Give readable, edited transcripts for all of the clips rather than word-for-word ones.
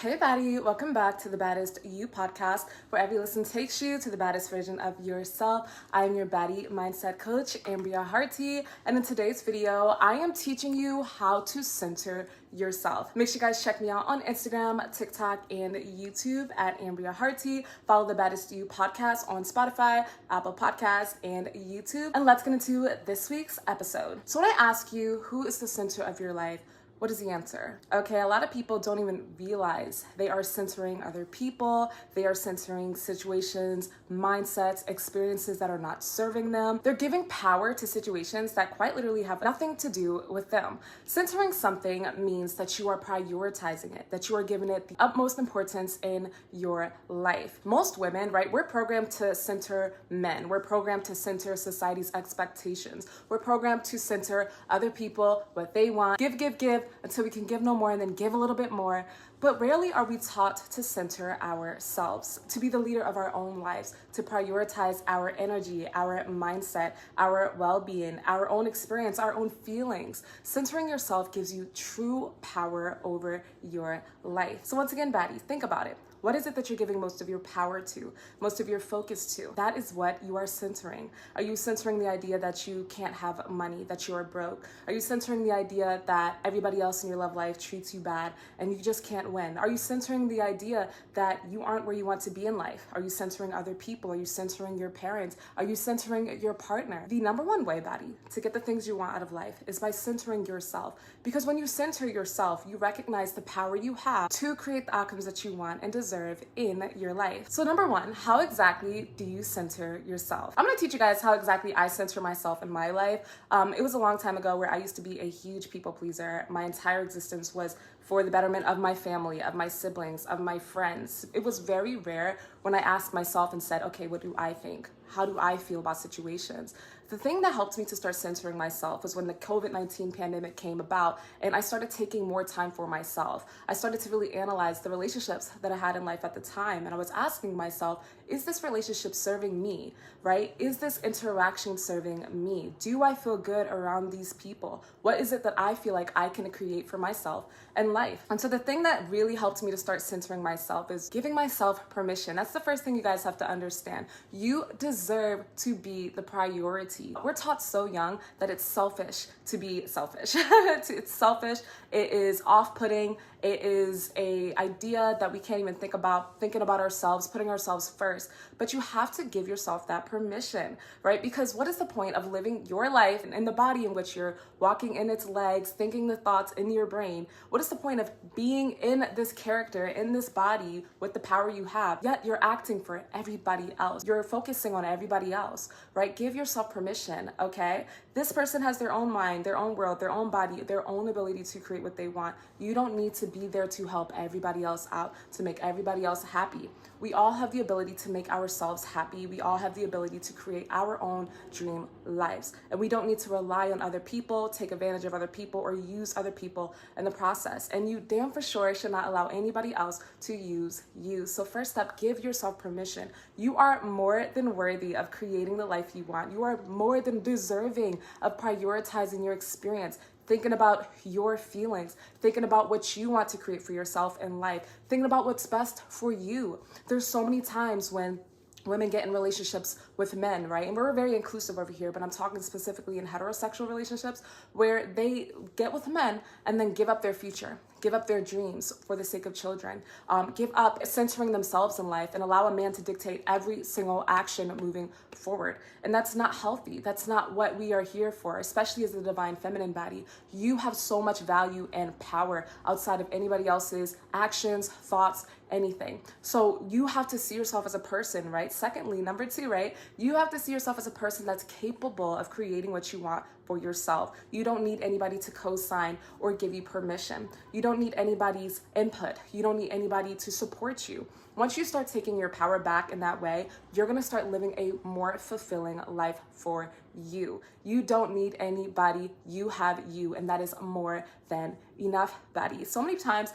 Hey Baddie, welcome back to the Baddest You podcast, where every listen takes you to the baddest version of yourself. I am your Baddie mindset coach, Ambria, and in today's video, I am teaching you how to center yourself. Make sure you guys check me out on Instagram, TikTok, and YouTube at Ambria. Follow the Baddest You podcast on Spotify, Apple Podcasts, and YouTube. And let's get into this week's episode. So when I ask you, who is the center of your life? What is the answer? Okay, a lot of people don't even realize they are centering other people. They are centering situations, mindsets, experiences that are not serving them. They're giving power to situations that quite literally have nothing to do with them. Centering something means that you are prioritizing it, that you are giving it the utmost importance in your life. Most women, right, we're programmed to center men. We're programmed to center society's expectations. We're programmed to center other people, what they want. Give until we can give no more and then give a little bit more. But rarely are we taught to center ourselves, to be the leader of our own lives, to prioritize our energy, our mindset, our well-being, our own experience, our own feelings. Centering yourself gives you true power over your life. So once again, Baddie, think about it. What is it that you're giving most of your power to, most of your focus to? That is what you are centering. Are you centering the idea that you can't have money, that you are broke? Are you centering the idea that everybody else in your love life treats you bad and you just can't win? Are you centering the idea that you aren't where you want to be in life? Are you centering other people? Are you centering your parents? Are you centering your partner? The number one way, Baddie, to get the things you want out of life is by centering yourself. Because when you center yourself, you recognize the power you have to create the outcomes that you want and deserve in your life. So number one, how exactly do you center yourself? I'm gonna teach you guys how exactly I center myself in my life. It was a long time ago where I used to be a huge people pleaser. My entire existence was for the betterment of my family, of my siblings, of my friends. It was very rare when I asked myself and said, okay, what do I think? How do I feel about situations? The thing that helped me to start centering myself was when the COVID-19 pandemic came about and I started taking more time for myself. I started to really analyze the relationships that I had in life at the time. And I was asking myself, is this relationship serving me, right? Is this interaction serving me? Do I feel good around these people? What is it that I feel like I can create for myself and life? And so the thing that really helped me to start centering myself is giving myself permission. That's the first thing you guys have to understand. You deserve to be the priority. We're taught so young that it's selfish to be selfish. It's selfish. It is off-putting. It is an idea that we can't even think about, thinking about ourselves, putting ourselves first. But you have to give yourself that permission, right? Because what is the point of living your life in the body in which you're walking in its legs, thinking the thoughts in your brain? What is the point of being in this character, in this body with the power you have, yet you're acting for everybody else? You're focusing on everybody else, right? Give yourself permission, okay? This person has their own mind, their own world, their own body, their own ability to create what they want. You don't need to be there to help everybody else out, to make everybody else happy. We all have the ability to make ourselves happy. We all have the ability to create our own dream lives. And we don't need to rely on other people, take advantage of other people, or use other people in the process. And you damn for sure should not allow anybody else to use you. So first step, give yourself permission. You are more than worthy of creating the life you want. You are more than deserving of prioritizing your experience, thinking about your feelings, thinking about what you want to create for yourself in life, thinking about what's best for you. There's so many times when women get in relationships with men, right? And we're very inclusive over here, but I'm talking specifically in heterosexual relationships where they get with men and then give up their future, give up their dreams for the sake of children, give up centering themselves in life and allow a man to dictate every single action moving forward. And that's not healthy. That's not what we are here for, especially as the divine feminine body. You have so much value and power outside of anybody else's actions, thoughts, anything. So you have to see yourself as a person, right? Secondly, number two, right? You have to see yourself as a person that's capable of creating what you want for yourself. You don't need anybody to co-sign or give you permission. You don't need anybody's input. You don't need anybody to support you. Once you start taking your power back in that way, you're going to start living a more fulfilling life for you. You don't need anybody. You have you, and that is more than enough, Baddie. So many times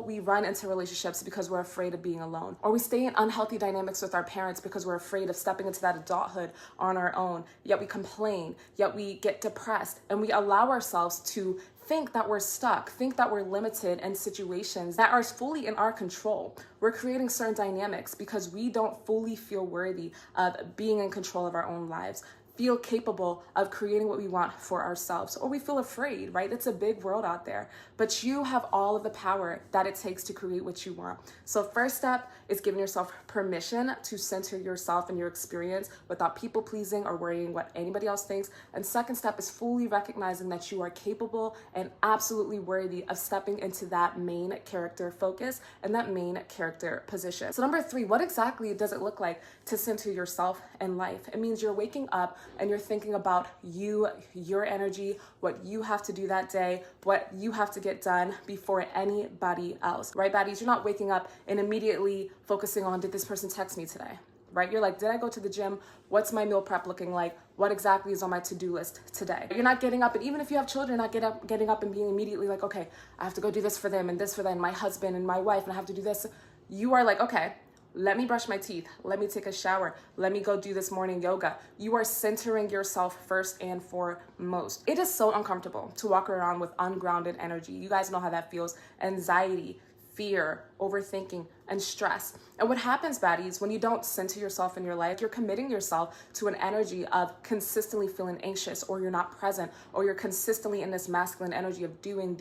we run into relationships because we're afraid of being alone, or we stay in unhealthy dynamics with our parents because we're afraid of stepping into that adulthood on our own. Yet we complain, yet we get depressed, and we allow ourselves to think that we're stuck, think that we're limited in situations that are fully in our control. We're creating certain dynamics because we don't fully feel worthy of being in control of our own lives, feel capable of creating what we want for ourselves, or we feel afraid, right? It's a big world out there, but you have all of the power that it takes to create what you want. So first step is giving yourself permission to center yourself and your experience without people pleasing or worrying what anybody else thinks. And second step is fully recognizing that you are capable and absolutely worthy of stepping into that main character focus and that main character position. So number 3, what exactly does it look like to center yourself in life? It means you're waking up and you're thinking about you, your energy, what you have to do that day, what you have to get done before anybody else, right, baddies? You're not waking up and immediately focusing on, did this person text me today, right? You're like, did I go to the gym? What's my meal prep looking like? What exactly is on my to-do list today? You're not getting up, and even if you have children, not getting up and being immediately like, okay, I have to go do this for them and this for them, my husband and my wife, and I have to do this. You are like, okay, let me brush my teeth. Let me take a shower. Let me go do this morning yoga. You are centering yourself first and foremost. It is so uncomfortable to walk around with ungrounded energy. You guys know how that feels. Anxiety, fear, overthinking, and stress. And what happens, baddies, when you don't center yourself in your life, you're committing yourself to an energy of consistently feeling anxious, or you're not present, or you're consistently in this masculine energy of doing.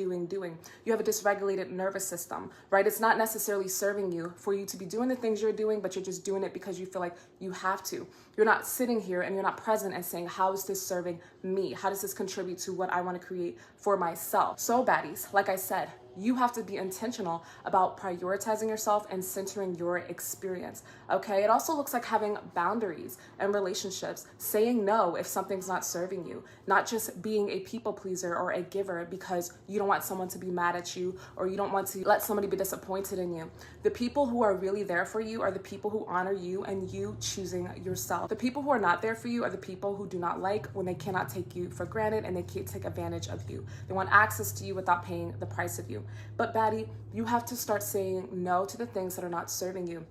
You have a dysregulated nervous system, right? It's not necessarily serving you for you to be doing the things you're doing, but you're just doing it because you feel like you have to. You're not sitting here and you're not present and saying, how is this serving me? How does this contribute to what I want to create for myself? So baddies, like I said, you have to be intentional about prioritizing yourself and centering your experience, okay? It also looks like having boundaries and relationships, saying no if something's not serving you, not just being a people pleaser or a giver because you don't want someone to be mad at you or you don't want to let somebody be disappointed in you. The people who are really there for you are the people who honor you and you choosing yourself. The people who are not there for you are the people who do not like when they cannot take you for granted and they can't take advantage of you. They want access to you without paying the price of you. But Baddie, you have to start saying no to the things that are not serving you.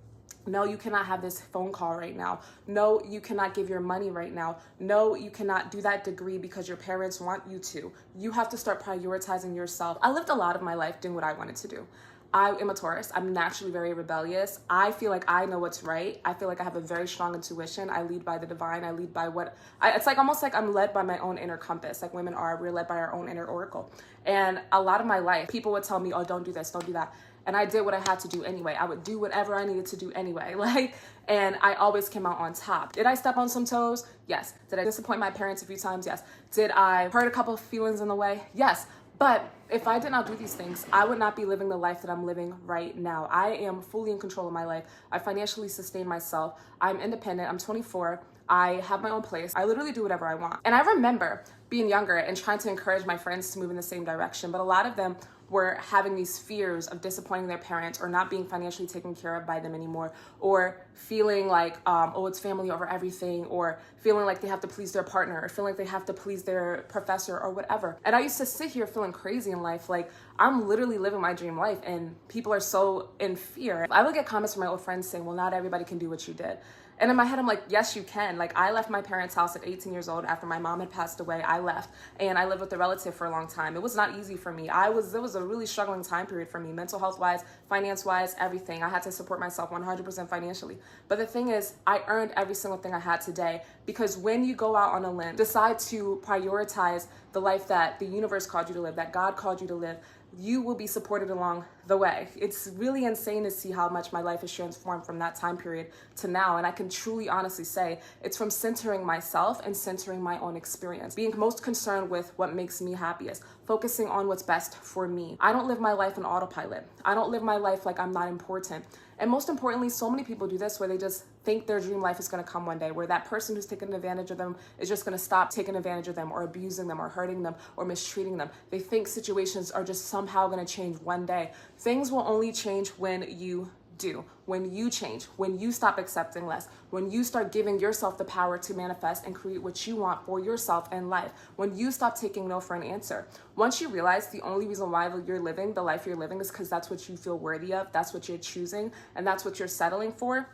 No, you cannot have this phone call right now. No, you cannot give your money right now. No, you cannot do that degree because your parents want you to. You have to start prioritizing yourself. I lived a lot of my life doing what I wanted to do. I am a Taurus. I'm naturally very rebellious. I feel like I know what's right. I feel like I have a very strong intuition. I lead by the divine. I lead by it's like almost like I'm led by my own inner compass, like women are. We're led by our own inner oracle. And a lot of my life, people would tell me, oh, don't do this, don't do that. And I did what I had to do anyway. I would do whatever I needed to do anyway. And I always came out on top. Did I step on some toes? Yes. Did I disappoint my parents a few times? Yes. Did I hurt a couple of feelings in the way? Yes. But if I did not do these things, I would not be living the life that I'm living right now. I am fully in control of my life. I financially sustain myself. I'm independent. I'm 24. I have my own place. I literally do whatever I want. And I remember being younger and trying to encourage my friends to move in the same direction, but a lot of them were having these fears of disappointing their parents or not being financially taken care of by them anymore, or feeling like, oh, it's family over everything, or feeling like they have to please their partner, or feeling like they have to please their professor or whatever. And I used to sit here feeling crazy in life, like I'm literally living my dream life and people are so in fear. I would get comments from my old friends saying, well, not everybody can do what you did. And in my head, I'm like, yes, you can. Like, I left my parents' house at 18 years old after my mom had passed away. I left and I lived with a relative for a long time. It was not easy for me. It was a really struggling time period for me, mental health wise, finance wise, everything. I had to support myself 100% financially. But the thing is, I earned every single thing I had today, because when you go out on a limb, decide to prioritize the life that the universe called you to live, that God called you to live, you will be supported along the way. It's really insane to see how much my life has transformed from that time period to now. And I can truly honestly say it's from centering myself and centering my own experience, being most concerned with what makes me happiest, focusing on what's best for me. I don't live my life on autopilot. I don't live my life like I'm not important. And most importantly, so many people do this where they just think their dream life is going to come one day, where that person who's taking advantage of them is just going to stop taking advantage of them or abusing them or hurting them or mistreating them. They think situations are just somehow going to change one day. Things will only change when you do, when you change, when you stop accepting less, when you start giving yourself the power to manifest and create what you want for yourself and life, when you stop taking no for an answer. Once you realize the only reason why you're living the life you're living is because that's what you feel worthy of, that's what you're choosing, and that's what you're settling for,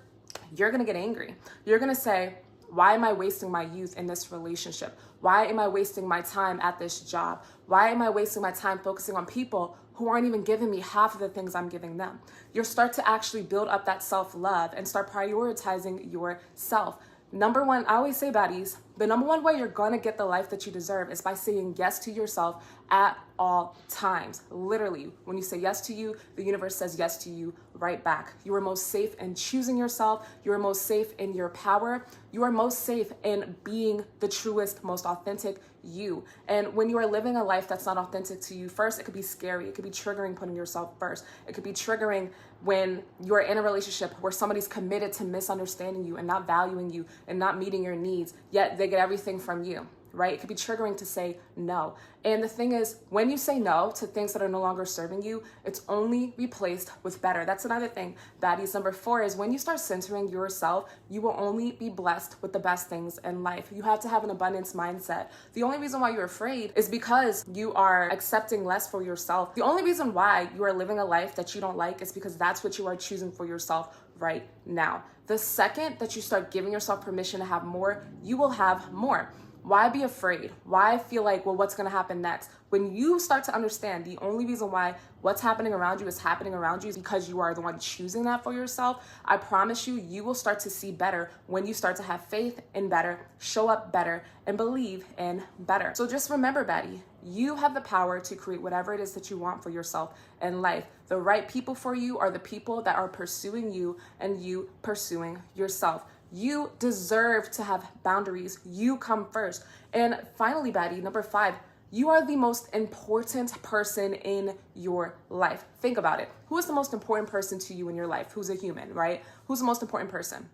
you're gonna get angry. You're gonna say, why am I wasting my youth in this relationship? Why am I wasting my time at this job? Why am I wasting my time focusing on people who aren't even giving me half of the things I'm giving them? You'll start to actually build up that self-love and start prioritizing yourself. Number one, I always say, baddies, the number one way you're gonna get the life that you deserve is by saying yes to yourself at all times. Literally, when you say yes to you, the universe says yes to you right back. You are most safe in choosing yourself. You are most safe in your power. You are most safe in being the truest, most authentic you. And when you are living a life that's not authentic to you, first, it could be scary. It could be triggering putting yourself first. It could be triggering when you're in a relationship where somebody's committed to misunderstanding you and not valuing you and not meeting your needs, yet they get everything from you, right? It could be triggering to say no. And the thing is, when you say no to things that are no longer serving you, it's only replaced with better. That's another thing. Baddies, number 4 is when you start centering yourself, you will only be blessed with the best things in life. You have to have an abundance mindset. The only reason why you're afraid is because you are accepting less for yourself. The only reason why you are living a life that you don't like is because that's what you are choosing for yourself right now. The second that you start giving yourself permission to have more, you will have more. Why be afraid? Why feel like, well, what's going to happen next? When you start to understand the only reason why what's happening around you is happening around you is because you are the one choosing that for yourself, I promise you, you will start to see better when you start to have faith in better, show up better, and believe in better. So just remember, Baddie, you have the power to create whatever it is that you want for yourself in life. The right people for you are the people that are pursuing you and you pursuing yourself. You deserve to have boundaries. You come first. And finally, Baddie, number 5, you are the most important person in your life. Think about it. Who is the most important person to you in your life? Who's a human, right? Who's the most important person?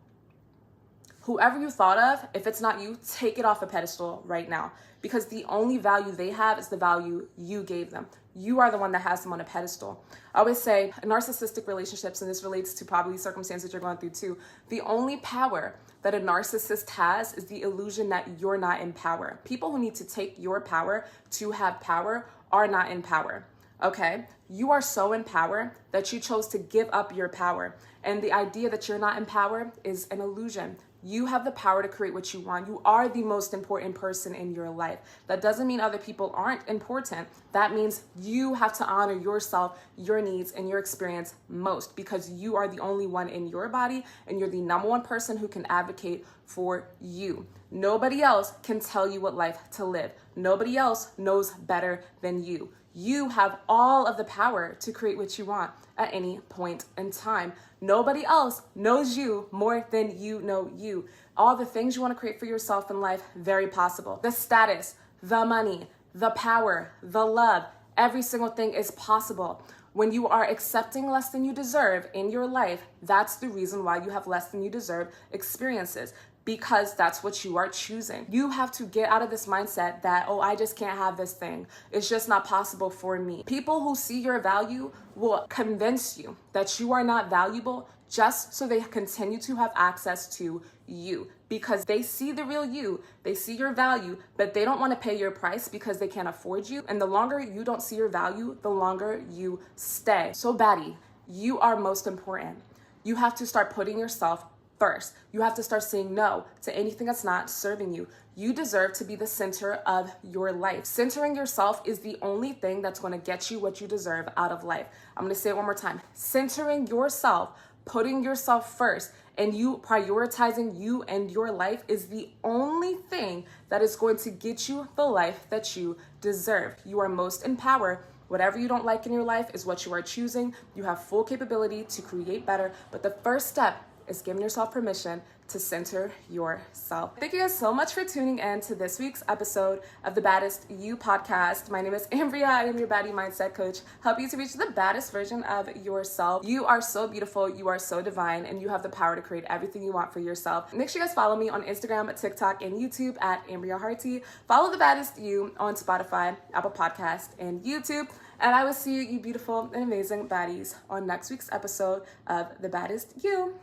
Whoever you thought of, if it's not you, take it off a pedestal right now, because the only value they have is the value you gave them. You are the one that has them on a pedestal. I always say narcissistic relationships, and this relates to probably circumstances you're going through too, the only power that a narcissist has is the illusion that you're not in power. People who need to take your power to have power are not in power. Okay? You are so in power that you chose to give up your power. And the idea that you're not in power is an illusion. You have the power to create what you want. You are the most important person in your life. That doesn't mean other people aren't important. That means you have to honor yourself, your needs, and your experience most, because you are the only one in your body and you're the number one person who can advocate for you. Nobody else can tell you what life to live. Nobody else knows better than you. You have all of the power to create what you want at any point in time. Nobody else knows you more than you know you. All the things you want to create for yourself in life, very possible. The status, the money, the power, the love, every single thing is possible. When you are accepting less than you deserve in your life, that's the reason why you have less than you deserve experiences. Because that's what you are choosing. You have to get out of this mindset that, oh, I just can't have this thing. It's just not possible for me. People who see your value will convince you that you are not valuable just so they continue to have access to you, because they see the real you, they see your value, but they don't want to pay your price because they can't afford you. And the longer you don't see your value, the longer you stay. So Baddie, you are most important. You have to start putting yourself first. You have to start saying no to anything that's not serving you. You deserve to be the center of your life. Centering yourself is the only thing that's going to get you what you deserve out of life. I'm going to say it one more time. Centering yourself, putting yourself first, and you prioritizing you and your life is the only thing that is going to get you the life that you deserve. You are most in power. Whatever you don't like in your life is what you are choosing. You have full capability to create better. But the first step is giving yourself permission to center yourself. Thank you guys so much for tuning in to this week's episode of the Baddest You podcast. My name is Ambria. I am your baddie mindset coach, helping you to reach the baddest version of yourself. You are so beautiful, you are so divine, and you have the power to create everything you want for yourself. Make sure you guys follow me on Instagram, TikTok, and YouTube at Ambria Hearty. Follow the Baddest You on Spotify, Apple Podcast, and YouTube. And I will see you beautiful and amazing baddies on next week's episode of the Baddest You.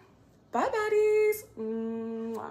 Bye, baddies.